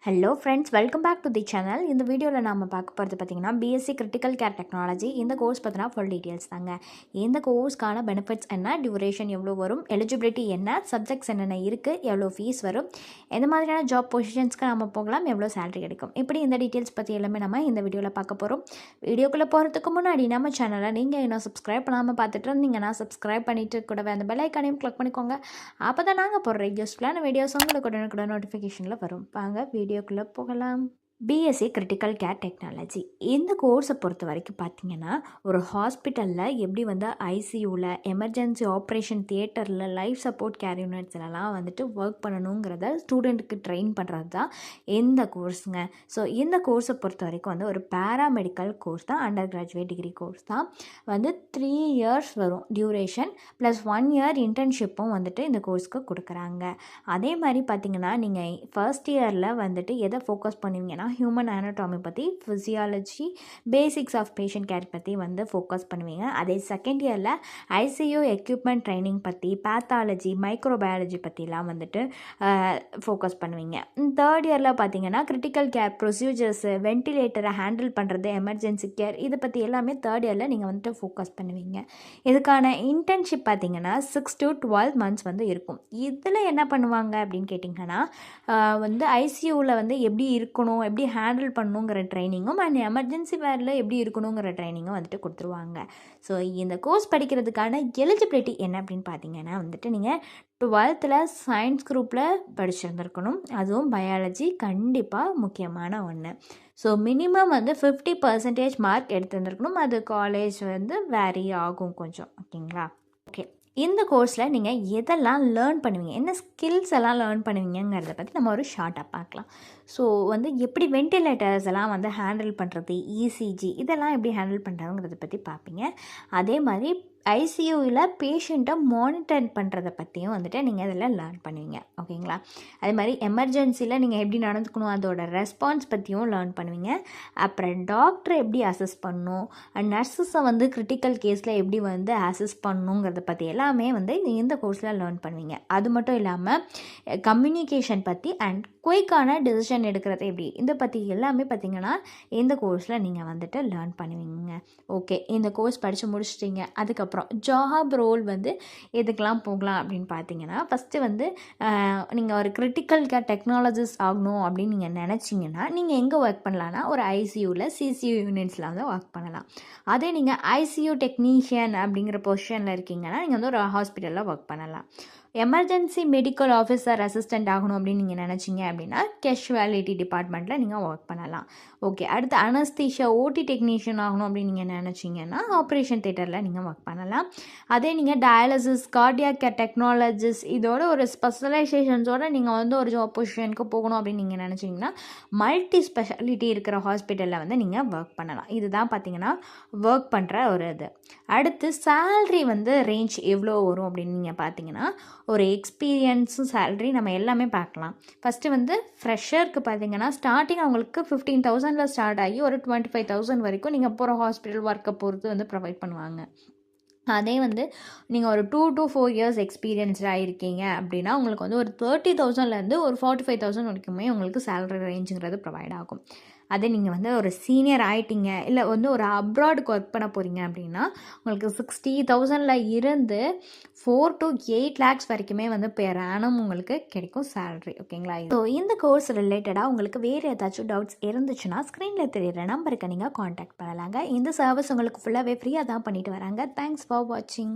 Hello friends, welcome back to the channel. இந்த வீடியோவில் நாம் பார்க்க போகிறது பார்த்திங்கன்னா பிஎஸ்சி கிரிட்டிக்கல் கேர் டெக்னாலஜி. இந்த கோர்ஸ் பார்த்தினா ஃபுல் டீட்டெயில்ஸ் தாங்க. இந்த கோர்ஸ்க்கான பெனிஃபிட்ஸ் என்ன, டியூரேஷன் எவ்வளோ வரும், எலிஜிபிலிட்டி என்ன, சப்ஜெக்ட்ஸ் என்னென்ன இருக்குது, எவ்வளோ ஃபீஸ் வரும், எந்த மாதிரியான ஜாப் பொசிஷன்ஸ்க்கு நம்ம போகலாம், எவ்வளோ சேலரி கிடைக்கும், இப்படி இந்த டீட்டெயில்ஸ் பற்றி எல்லாமே நம்ம இந்த வீடியோவில் பார்க்க போகிறோம். வீடியோக்குள்ளே போகிறதுக்கு முன்னாடி நம்ம சேனலை நீங்கள் இன்னும் சப்ஸ்கிரைப் பண்ணாமல் பார்த்துட்டு இருந்தீங்கன்னா சப்ஸ்கிரைப் பண்ணிவிட்டு கூடவே அந்த பெல் ஐக்கானையும் கிளிக் பண்ணிக்கோங்க. அப்போ தான் நாங்கள் போடுற யூஸ்ஃபுல்லான வீடியோஸ் உங்களுக்கு உடனுக்குட நோட்டிஃபிகேஷனில் வரும். வாங்க வீடியோக்குள்ளே போகலாம். பிஎஸ்சி கிரிட்டிக்கல் கேர் டெக்னாலஜி இந்த கோர்ஸை பொறுத்த வரைக்கும் பார்த்திங்கன்னா, ஒரு ஹாஸ்பிட்டலில் எப்படி ஐசியூவில், எமர்ஜென்சி ஆப்ரேஷன் தியேட்டரில், லைஃப் சப்போர்ட் கேர் யூனிட்ஸ்லாம் ஒர்க் பண்ணணுங்கிறத ஸ்டூடெண்ட்டுக்கு ட்ரெயின் பண்ணுறது தான் இந்த கோர்ஸுங்க. ஸோ இந்த கோர்ஸை பொறுத்த வரைக்கும் ஒரு பேராமெடிக்கல் கோர்ஸ் தான், அண்டர் கிராஜுவேட் டிகிரி கோர்ஸ் தான். 3 இயர்ஸ் வரும் டியூரேஷன், ப்ளஸ் 1 இயர் இன்டர்ன்ஷிப்பும் இந்த கோர்ஸ்க்கு கொடுக்குறாங்க. அதே மாதிரி பார்த்திங்கன்னா, நீங்கள் ஃபர்ஸ்ட் இயரில் எதை ஃபோக்கஸ் பண்ணுவீங்கன்னா, ஹியூமன் அனாட்டமி பற்றி, physiology, basics of patient care பற்றி ஃபோக்கஸ் பண்ணுவீங்க. அதே செகண்ட் இயரில் ஐசியூ எக்யூப்மெண்ட் ட்ரைனிங் பற்றி, பேத்தாலஜி, மைக்ரோபயாலஜி பற்றிலாம் ஃபோக்கஸ் பண்ணுவீங்க. தேர்ட் இயரில் பார்த்தீங்கன்னா கிரிட்டிக்கல் கேர் ப்ரொசீஜர்ஸு, வென்டிலேட்டரை ஹேண்டில் பண்ணுறது, எமர்ஜென்சி கேர், இதை பற்றி எல்லாமே தேர்ட் இயரில் நீங்கள் ஃபோக்கஸ் பண்ணுவீங்க. இதுக்கான இன்டர்ன்ஷிப் பார்த்தீங்கன்னா 6 to 12 months இருக்கும். இதில் என்ன பண்ணுவாங்க அப்படின்னு கேட்டிங்கன்னா, ஐசியூவில் எப்படி இருக்கணும், எப்படி ஹேண்டில் பண்ணணுங்கிற ட்ரைனிங்கும், அண்ட் எமர்ஜென்சி வேரில் எப்படி இருக்கணுங்கிற ட்ரைனிங்கும் கொடுத்துருவாங்க. ஸோ இந்த கோர்ஸ் படிக்கிறதுக்கான எலிஜிபிலிட்டி என்ன அப்படின்னு பார்த்தீங்கன்னா, நீங்கள் 12th சயின்ஸ் குரூப்பில் படிச்சிருந்துருக்கணும். அதுவும் பயாலஜி கண்டிப்பாக முக்கியமான ஒன்று. ஸோ மினிமம் 50% மார்க் எடுத்துருந்துருக்கணும். அது காலேஜ் வேரி ஆகும் கொஞ்சம். ஓகேங்களா? ஓகே, இந்த கோர்ஸில் நீங்கள் எதெல்லாம் லேர்ன் பண்ணுவீங்க, என்ன ஸ்கில்ஸ் எல்லாம் லேர்ன் பண்ணுவீங்கிறத பற்றி நம்ம ஒரு ஷார்ட்டாக பார்க்கலாம். ஸோ எப்படி வென்டிலேட்டர்ஸ் எல்லாம் ஹேண்டில் பண்ணுறது, இசிஜி இதெல்லாம் எப்படி ஹேண்டில் பண்ணுறாங்கிறத பற்றி பார்ப்பீங்க. அதே மாதிரி ஐசியூவில் பேஷண்ட்டை மானிட்டர் பண்ணுறதை பற்றியும் நீங்கள் அதில் லேர்ன் பண்ணுவீங்க. ஓகேங்களா? அதே மாதிரி எமர்ஜென்சியில் நீங்கள் எப்படி நடந்துக்கணும், அதோட ரெஸ்பான்ஸ் பற்றியும் லேர்ன் பண்ணுவீங்க. அப்புறம் டாக்டரை எப்படி அசஸ் பண்ணணும், அண்ட் நர்ஸஸை கிரிட்டிக்கல் கேஸில் எப்படி அசஸ் பண்ணணுங்கிறத பற்றி எல்லாமே இந்த கோர்ஸில் லேர்ன் பண்ணுவீங்க. அது மட்டும் இல்லாமல் கம்யூனிகேஷன் பற்றி அண்ட் குயிக்கான டெசிஷன் எடுக்கிறது எப்படி, இதை பற்றி எல்லாமே பார்த்திங்கன்னா இந்த கோர்ஸில் நீங்கள் லேர்ன் பண்ணுவீங்க. ஓகே, இந்த கோர்ஸ் படித்து முடிச்சிட்டிங்க. அதுக்கப்புறம் ஜாப் ரோல் எதுக்கெல்லாம் போகலாம் அப்படின்னு பார்த்தீங்கன்னா, ஃபஸ்ட்டு நீங்கள் ஒரு கிரிட்டிக்கல் கேர் டெக்னாலஜிஸ்ட் ஆகணும் அப்படின்னு நீங்கள் நினச்சிங்கன்னா, நீங்கள் எங்கே ஒர்க் பண்ணலான்னா, ஒரு ஐசியூவில், சிசியூ யூனிட்ஸில் ஒர்க் பண்ணலாம். அதே நீங்கள் ஐசியூ டெக்னீஷியன் அப்படிங்கிற பொசிஷனில் இருக்கீங்கன்னா, நீங்கள் ஒரு ஹாஸ்பிட்டலில் ஒர்க் பண்ணலாம். எமர்ஜென்சி மெடிக்கல் ஆஃபீஸர் அசிஸ்டண்ட் ஆகணும் அப்படின்னு நீங்கள் நினச்சிங்க அப்படின்னா, கேஷுவாலிட்டி டிபார்ட்மெண்ட்டில் நீங்கள் ஒர்க் பண்ணலாம். ஓகே, அடுத்து அனஸ்தீஷியா ஓடி டெக்னீஷியன் ஆகணும் அப்படின்னு நீங்கள் நினச்சிங்கன்னா, ஆப்ரேஷன் தியேட்டரில் நீங்கள் ஒர்க் பண்ணலாம். அதே நீங்கள் டயாலிசிஸ், கார்டியாக் கேர் டெக்னாலஜிஸ்ட் இதோட ஒரு ஸ்பெஷலைசேஷன்ஸோடு நீங்கள் ஒரு ஜாப் பொசிஷனுக்கு போகணும் அப்படின்னு நீங்கள் நினச்சிங்கன்னா, மல்டி ஸ்பெஷாலிட்டி இருக்கிற ஹாஸ்பிட்டலில் நீங்கள் ஒர்க் பண்ணலாம். இதுதான் பார்த்தீங்கன்னா ஒர்க் பண்ணுற ஒரு இது. அடுத்து சேல்ரி ரேஞ்ச் எவ்வளோ வரும் அப்படின்னு நீங்கள் பார்த்தீங்கன்னா, ஒரு எக்ஸ்பீரியன்ஸும் சேல்ரி நம்ம எல்லாமே பார்க்கலாம். ஃபஸ்ட்டு ஃப்ரெஷருக்கு பார்த்தீங்கன்னா ஸ்டார்டிங் அவங்களுக்கு 15,000 ஸ்டார்ட் ஆகி ஒரு 25,000 வரைக்கும் நீங்கள் போகிற ஹாஸ்பிட்டல் ஒர்க்கை பொறுத்து ப்ரொவைட் பண்ணுவாங்க. அதே நீங்கள் ஒரு 2 to 4 இயர்ஸ் எக்ஸ்பீரியன்ஸ்டாக இருக்கீங்க அப்படின்னா, உங்களுக்கு ஒரு 30,000லேருந்து ஒரு 45,000 வரைக்குமே உங்களுக்கு சேலரி ரேஞ்சுங்கிறது ப்ரொவைட் ஆகும். அதே நீங்கள் ஒரு சீனியர் ஆகிட்டீங்க, இல்லை ஒரு அப்ராடுக்கு ஒர்க் பண்ண போகிறீங்க அப்படின்னா, உங்களுக்கு 60,000ல் இருந்து 4 to 8 lakhs வரைக்குமே பெர் ஆனம் உங்களுக்கு கிடைக்கும் சேலரி. ஓகேங்களா? ஸோ இந்த கோர்ஸ் ரிலேட்டடாக உங்களுக்கு வேறு ஏதாச்சும் டவுட்ஸ் இருந்துச்சுன்னா, ஸ்க்ரீனில் தெரியுற நம்பருக்கு நீங்கள் காண்டாக்ட் பண்ணலாங்க. இந்த சர்வீஸ் உங்களுக்கு ஃபுல்லாகவே ஃப்ரீயாக தான் பண்ணிட்டு வராங்க. தேங்க்ஸ் ஃபார் வாட்சிங்.